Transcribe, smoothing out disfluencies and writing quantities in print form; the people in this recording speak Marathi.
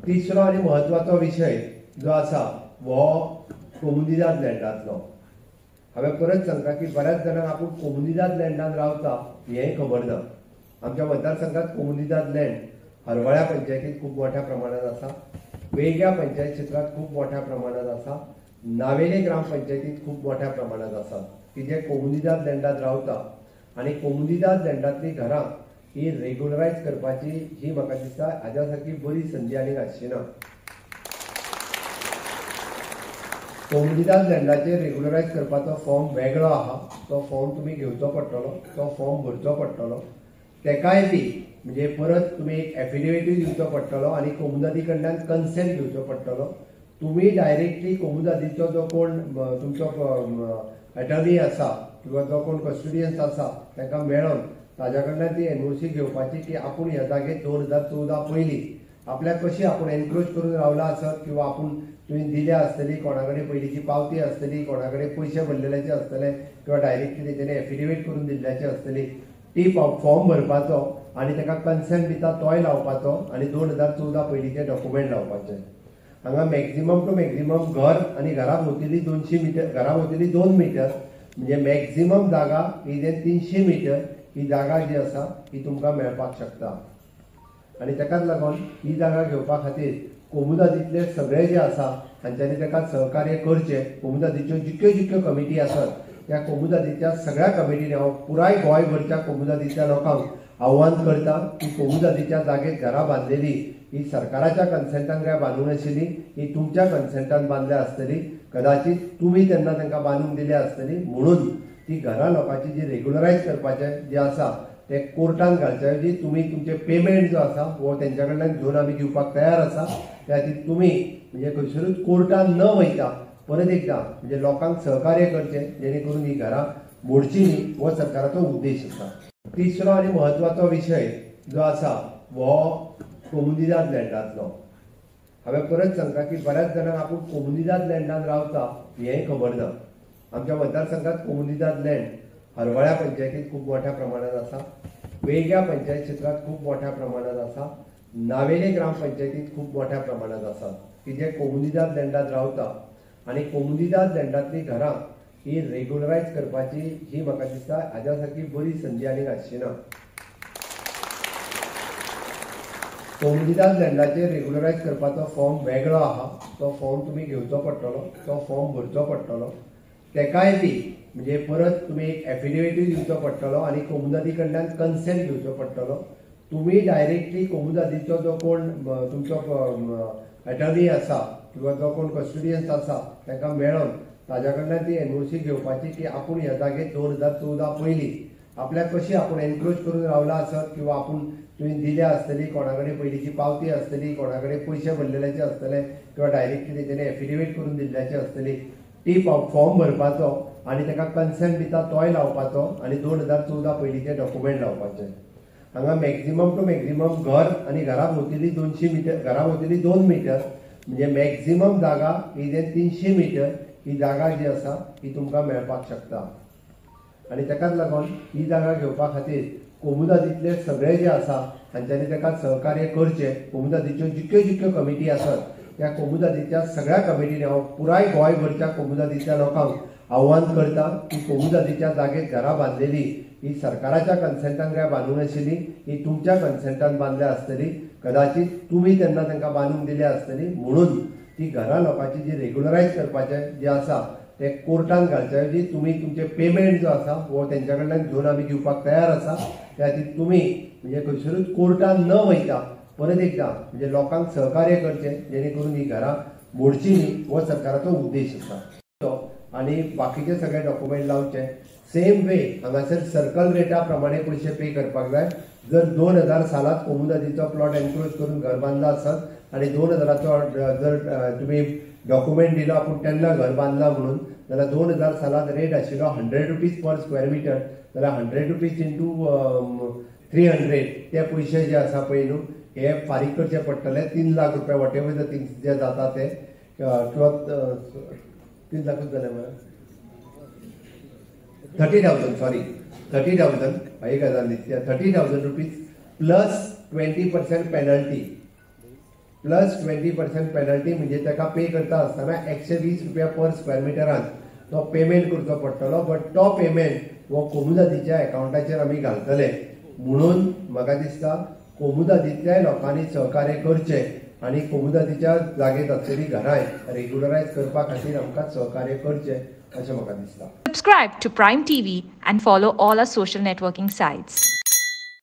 तिसरो आणि महत्वाचो विषय जो आसा वो कोमुनिदाद लँडांतलो। हांवें परत सांगता की बऱ्याच जाणांक आपूण कोमुनिदाद लँडांत रावता हेंय खबर ना। आमच्या मतदारसंघात कोमुनिदाद लँड हरवळ्या पंचायतीत खूप मोठ्या प्रमाणात आसा, वेगळ्या पंचायत क्षेत्रात खूप मोठ्या प्रमाणात आसा, नावेले ग्रामपंचायतीत खूप मोठ्या प्रमाणात आसा की जे कोमुनिदाद लँडांत रावता आणि कोमुनिदाद लँडांतली घरां ही रेग्युलरायज करपाची ही म्हाका दिसता हाज्या सारकी बरी संदी आनीक आसची ना। कोमुनिदाद लँडाचेर रेग्युलरायज करपाचो फॉर्म वेगळो आहा, तो फॉर्म तुमी घेवचो पडटलो, तो फॉर्म भरचो पडटलो। तेकाय बी म्हणजे परत तुमी एक एफिडेविटूय दिवचो पडटलो आणि कोमुनिदादी कडल्यान कन्सेंट घेवचो पडटलो। तुमी डायरेक्टली कोमुनिदादीचो जो कोण तुमचो अटर्नी आसा किंवा जो कोण कस्टोडियन्स आसा ताका मेळोन ताज्या कडल्यान ती एनओसी घेवपाची की आपूण ह्या जागेर 2014 पयलीं आपल्याक कशी आपूण एनक्रोच करून रावला आसत किंवा आपूण तुवें दिल्या आसतली, कोणा कडेन पयलींची पावती आसतली, कोणा कडेन पयशे भरलेल्याचे आसतले किंवा डायरेक्टली तेजेने एफिडेविट करून दिल्ल्याची आसतली, ती फॉर्म भरपाचो आनी ताका कन्सेंट दिता तोय लावपाचो आणि 2014 पयलींचे डॉक्युमेंट लावपाचे। हांगा मॅक्झिमम टू मॅक्झिमम घर आणि घरा भोंवतणी 200 मीटर, घरा भोंवतणी 2 मीटर म्हणजे मॅक्झिमम जागा ही 300 मीटर ही जागा जी आसा ही तुमकां मेळपाक शकता। आणि ताकाच लागून ही जागा घेवपा खातीर कोमुनिदादीतले सगळे जे आसा हांच्यांनी ताका सहकार्य करचें। कोमुनिदादीच्यो जितक्यो कमिटी आसात त्या कोमुनिदादीच्या सगळ्या कमिटींनी हांव पुराय गोंयभरच्या कोमुनिदादीच्या लोकांक आव्हान करता की कोमुनिदादीच्या जागेक घरां बांदलेली ही सरकाराच्या कन्सेंटान काय बांदूं नाशिल्ली, ही तुमच्या कन्सेंटान बांदल्या आसतली। कदाचित तुमी तेन्ना तांकां बांदून दिल्या आसतली, म्हणून ती घरां लोकांची जी रेग्युलरायज करपाचें जे आसा ते कोर्टान घालचे ऐवजी तुमी तुमचे पेमेंट जो आसा वो तेंच्या कडल्यान घेवन आमी दिवपाक तयार आसा। त्या खातीर तुमी म्हणजे खंयसरूच कोर्टान न वयता परत एकदा म्हणजे लोकांक सहकार्य करचें जेणे करून ही घरां मोडची न्ही, हो सरकाराचो उद्देश आसा। तिसरो आणि महत्वाचो विषय जो आसा वो कोमुनिदाद लँडांतलो। हांवें परत सांगता की बऱ्याच जाणांक आपूण कोमुनिदाद लँडांत रावता हेंय खबर ना। आमच्या मतदारसंघात कोमुनिदाद लँड हरवळ्या पंचायतीत खूप मोठ्या प्रमाणात आसा, वेगळ्या पंचायत क्षेत्रात खूप मोठ्या प्रमाणात आसा, नावेले ग्रामपंचायतीत खूप मोठ्या प्रमाणात आसा की जे कोमुनिदाद लँडांत रावता आणि कोमुनिदाद लँडांतली घरां ही रेग्युलरायज करपाची ही म्हाका दिसता हाज्या सारकी बरी संदी आनीक आसची ना। कोमुनिदाद लँडाचेर रेग्युलरायज करपाचो फॉर्म वेगळो आहा, तो फॉर्म तुमी घेवचो पडटलो, तो फॉर्म भरचो पडटलो। तेकाय बी म्हणजे परत तुमी एक एफिडेविटूय दिवचो पडटलो आणि कोमुनिदादी कडल्यान कन्सेंट घेवचो पडटलो। तुमी डायरेक्टली कोमुनिदादीचो जो कोण तुमचो अटर्नी आसा किंवा जो कोण कस्टोडियन्स आसा ताका मेळोन ताज्या कडल्यान ती एनओसी घेवपाची की आपूण ह्या जागेर 2014 पयलीं आपल्याक कशी आपूण एनक्रोच करून रावला आसत किंवा आपूण तुवें दिल्या आसतली, कोणा कडेन पयलींची पावती आसतली, कोणा कडेन पयशे भरलेल्याचे आसतले किंवा डायरेक्टली तेजेने एफिडेविट करून दिल्ल्याची आसतली, ती फॉर्म भरपाचो आणि ताका कन्सेंट दिता तोय लावपाचो आणि 2014 पयलींचे डॉक्युमेंट लावपाचे। हांगा मॅक्झिमम टू मॅक्झिमम घर आणि घरा भोंवतणी 200 मीटर, घरा भोंवतणी 2 मीटर म्हणजे मॅक्झिमम जागा ही 300 मीटर ही जागा जी आसा ही तुमकां मेळपाक शकता। आणि ताकाच लागून ही जागा घेवपा खातीर कोमुनिदादीतले सगळे जे आसा हांच्यांनी ताका सहकार्य करचें। कोमुनिदादीच्यो जितक्यो कमिटी आसात त्या कोमुनिदादीच्या सगळ्या कमिटींनी हांव पुराय गोंयभरच्या कोमुनिदादीच्या लोकांक आव्हान करता की कोमुनिदादीच्या जागेक घरां बांदलेली ही सरकाराच्या कन्सेंटान काय बांदूं नाशिल्ली, ही तुमच्या कन्सेंटान बांदल्या आसतली। कदाचित तुमी तेन्ना तांकां बांदून दिल्या आसतली, म्हणून ती घरां लोकांची जी रेग्युलरायज करपाचें जे आसा ते कोर्टान घालचे ऐवजी तुमी तुमचे पेमेंट जो आसा वो तेंच्या कडल्यान घेवन आमी दिवपाक तयार आसा। त्या खातीर तुमी म्हणजे खंयसरूच कोर्टान न वयता परत एकदा म्हणजे लोकांक सहकार्य करचें जेणे करून ही घरां मोडची न्ही, हो सरकाराचो उद्देश आसा। आणि बाकीचे सगळे डॉक्युमेंट लावचे। सेम वे हांगासर सर्कल रेटा प्रमाणे पयशे पे करपाक जाय। जर 2000 सालांत कोमुनिदादीचो प्लॉट एनक्रोच करून घर बांदला आसत आणि 2000चो जर तुमी डॉक्युमेंट दिलो आपूण तेन्ना घर बांदला म्हणून, जाल्यार 2000 सालांत रेट आशिल्लो 100 रुपीज पर स्क्वेअर मिटर, जाल्यार 100 रुपीज इंटू 300 ते पयशे जे आसा पळय न्हू हे फारीक करचे पडटले। 3 लाख रुपया वॉट एवर द थिंग्स जे जाता ते किंवा 3 लाखूच जाले मरे 30,000 सॉरी 30,000 एक हजार 30,000 rupees plus 20% penalty plus 20% penalty म्हणजे ताका पे करता आसतना 120 रुपया पर स्क्वेअर मिटरान तो पेमेंट करचो पडटलो. बट तो पेमेंट हो कोमुदादीच्या अकाउंटाचेर आमी घालतले. म्हणून म्हाका दिसता कोमुदादींतल्या लोकांनी सहकार्य करचें आणि कोमुदादीच्या जागेत आसलेली घरांय रेग्युलरायज करपा खातीर आमकां सहकार्य करचें अशें म्हाका दिसता. Subscribe to Prime TV and follow all our social networking sites.